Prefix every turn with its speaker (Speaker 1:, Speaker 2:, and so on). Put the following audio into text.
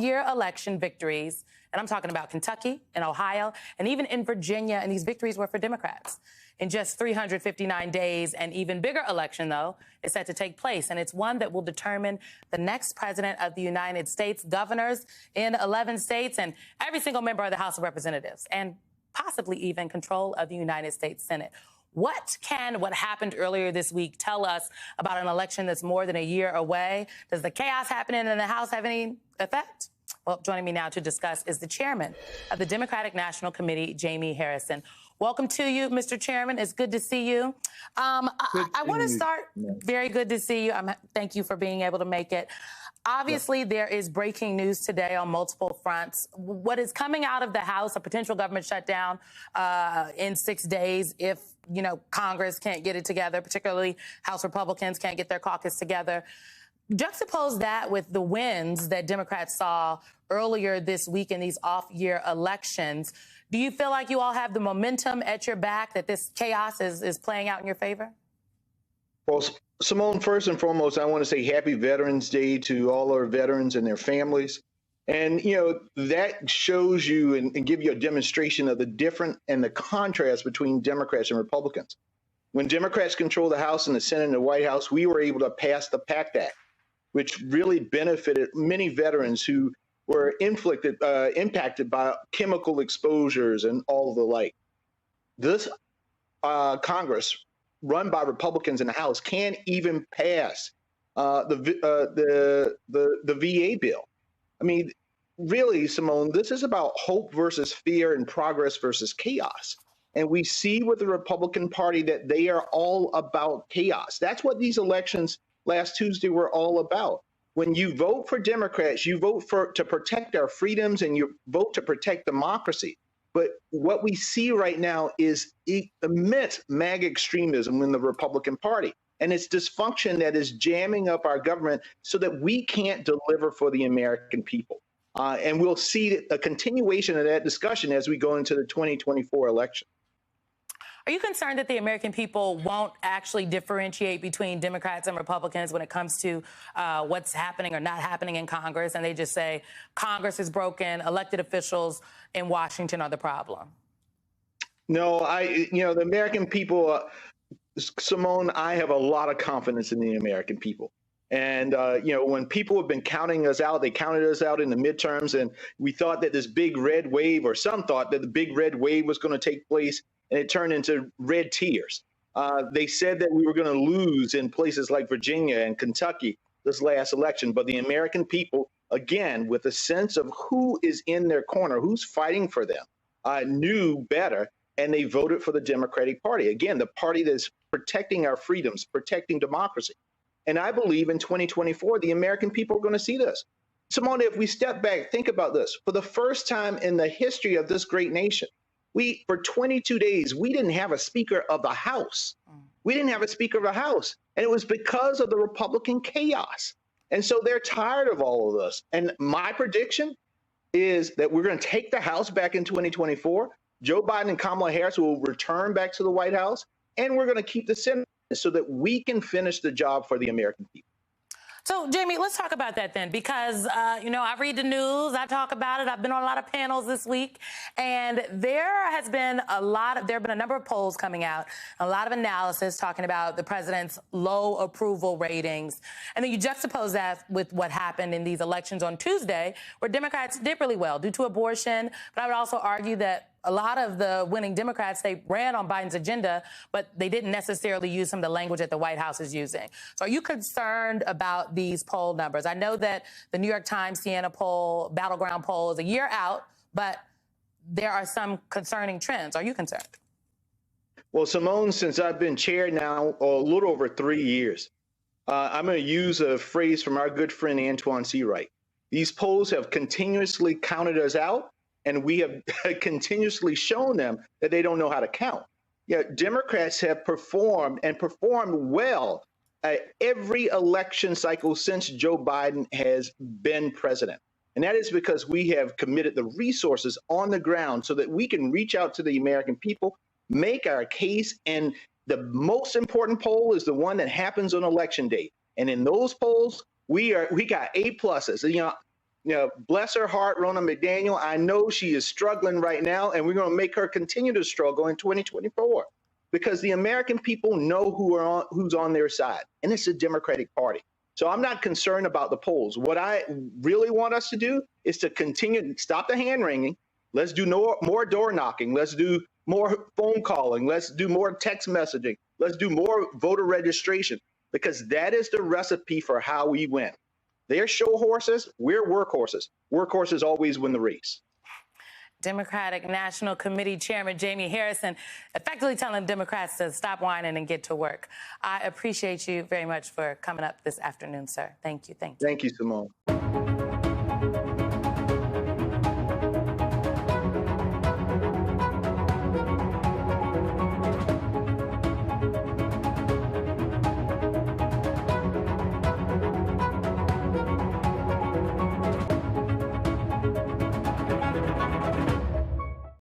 Speaker 1: off-year election victories, and I'm talking about Kentucky and Ohio, and even in Virginia, and these victories were for Democrats. In just 359 days, an even bigger election, though, is set to take place, and it's one that will determine the next president of the United States, governors in 11 states, and every single member of the House of Representatives, and possibly even control of the United States Senate. What can what happened earlier this week tell us about an election that's more than a year away? Does the chaos happening in the House have any effect? Well, joining me now to discuss is the chairman of the Democratic National Committee, Jamie Harrison. Welcome to you, Mr. Chairman. It's good to see you. I want to start. Very good to see you. Thank you for being able to make it. Obviously, there is breaking news today on multiple fronts. What is coming out of the House, a potential government shutdown in 6 days if, Congress can't get it together, particularly House Republicans can't get their caucus together. Juxtapose that with the wins that Democrats saw earlier this week in these off-year elections. Do you feel like you all have the momentum at your back, that this chaos is playing out in your favor?
Speaker 2: Well, Simone, first and foremost, I want to say happy Veterans Day to all our veterans and their families. And, that shows you and give you a demonstration of the different and the contrast between Democrats and Republicans. When Democrats control the House and the Senate and the White House, we were able to pass the PACT Act, which really benefited many veterans who were impacted by chemical exposures and all the like. This Congress, run by Republicans in the House, can't even pass the VA bill. I mean, really, Simone, this is about hope versus fear and progress versus chaos. And we see with the Republican Party that they are all about chaos. That's what these elections last Tuesday were all about. When you vote for Democrats, you vote to protect our freedoms and you vote to protect democracy. But what we see right now is immense MAGA extremism in the Republican Party. And it's dysfunction that is jamming up our government so that we can't deliver for the American people. And we'll see a continuation of that discussion as we go into the 2024 election.
Speaker 1: Are you concerned that the American people won't actually differentiate between Democrats and Republicans when it comes to what's happening or not happening in Congress, and they just say Congress is broken, elected officials in Washington are the problem?
Speaker 2: No, the American people, Simone, I have a lot of confidence in the American people. And, when people have been counting us out, they counted us out in the midterms, and we thought that this big red wave, or some thought that the big red wave was going to take place, and it turned into red tears. They said that we were going to lose in places like Virginia and Kentucky this last election. But the American people, again, with a sense of who is in their corner, who's fighting for them, knew better, and they voted for the Democratic Party. Again, the party that's protecting our freedoms, protecting democracy. And I believe in 2024, the American people are going to see this. Simone, if we step back, think about this. For the first time in the history of this great nation, for 22 days, we didn't have a Speaker of the House. We didn't have a Speaker of the House. And it was because of the Republican chaos. And so they're tired of all of this. And my prediction is that we're going to take the House back in 2024. Joe Biden and Kamala Harris will return back to the White House. And we're going to keep the Senate so that we can finish the job for the American people.
Speaker 1: So, Jamie, let's talk about that then, because, I read the news, I talk about it. I've been on a lot of panels this week, and there have been a number of polls coming out, a lot of analysis talking about the president's low approval ratings. And then you juxtapose that with what happened in these elections on Tuesday, where Democrats did really well due to abortion. But I would also argue that a lot of the winning Democrats, they ran on Biden's agenda, but they didn't necessarily use some of the language that the White House is using. So are you concerned about these poll numbers? I know that the New York Times Siena poll, Battleground poll, is a year out, but there are some concerning trends. Are you concerned?
Speaker 2: Well, Simone, since I've been chair now a little over 3 years, I'm going to use a phrase from our good friend Antoine Seawright. These polls have continuously counted us out, and we have continuously shown them that they don't know how to count. Democrats have performed well every election cycle since Joe Biden has been president. And that is because we have committed the resources on the ground so that we can reach out to the American people, make our case. And the most important poll is the one that happens on election day. And in those polls, we got A pluses. bless her heart, Ronna McDaniel. I know she is struggling right now, and we're going to make her continue to struggle in 2024 because the American people know who's on their side, and it's the Democratic Party. So I'm not concerned about the polls. What I really want us to do is to continue, stop the hand wringing. Let's do more door knocking. Let's do more phone calling. Let's do more text messaging. Let's do more voter registration, because that is the recipe for how we win. They're show horses. We're workhorses. Workhorses always win the race.
Speaker 1: Democratic National Committee Chairman Jamie Harrison effectively telling Democrats to stop whining and get to work. I appreciate you very much for coming up this afternoon, sir. Thank you. Thank you.
Speaker 2: Thank you, Simone.